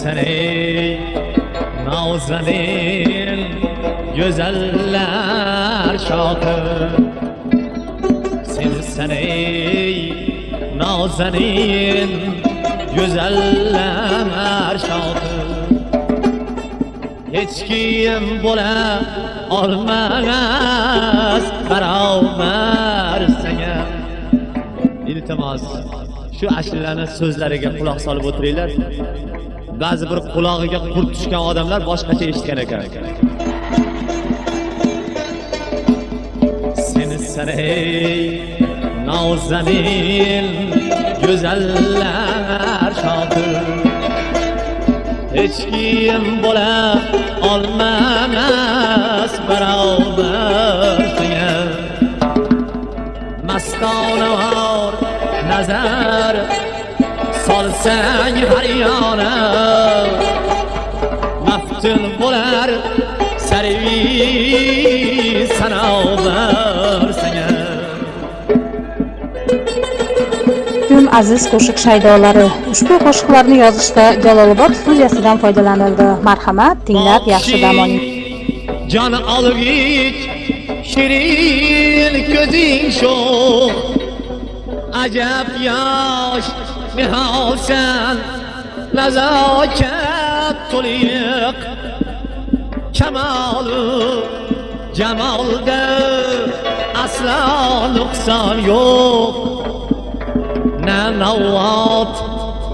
sen ey nazanin güzeller şahı. Sen ey nazanin güzeller şahı. Hiç kim bo'la olmas barobar senga. İltimos shu ashulalarning so'zlariga quloq solib o'tiringlar. Ba'zi bir qulog'iga qurt tushgan odamlar boshqacha eshitgan ekan. Sen ey nazanin güzeller şahı. Hiç kim bo'la olmas barobar senga. Mastona nazar solsang har yana, maftun bo'lar sarvi sanobar senga. Tüm aziz qo'shiq shaydolari, ushbu qo'shiqlarni yozishda Jalolobod studiyasidan foydalanildi. Marhamat, tinglab yaxshi dam oling. Jon olgich shirin ko'zing shu, ajab yosh niholsan, nazokat to'liq kamolu jamolda aslo nuqson yo'q. Na navot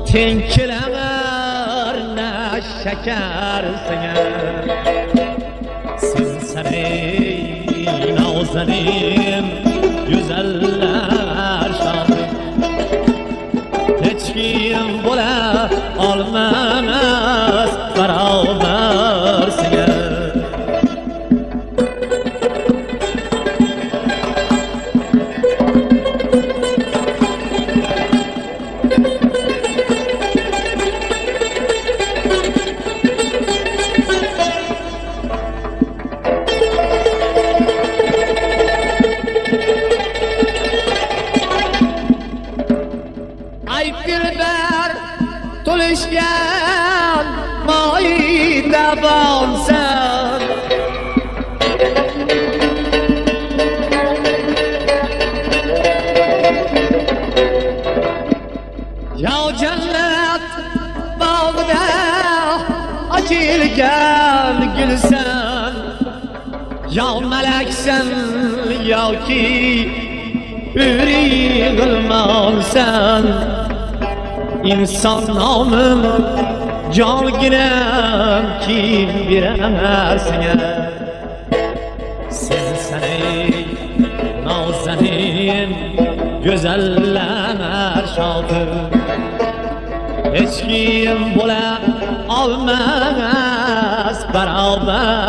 tenkilamar, na shakar senga. Sen ey nazanin güzeller şahı. Hiç kim bo'la olmas barobar senga. Ay dilber tulishgan moyda bo'lsan, yo jannat bog'ida ochilgan gulsan, yo malaksan yoki huri g'ilmonsan. İnsan namım canginam kim birer senga. Sen ey nazanin güzeller şahı. Hiç kim bo'la olmas barobar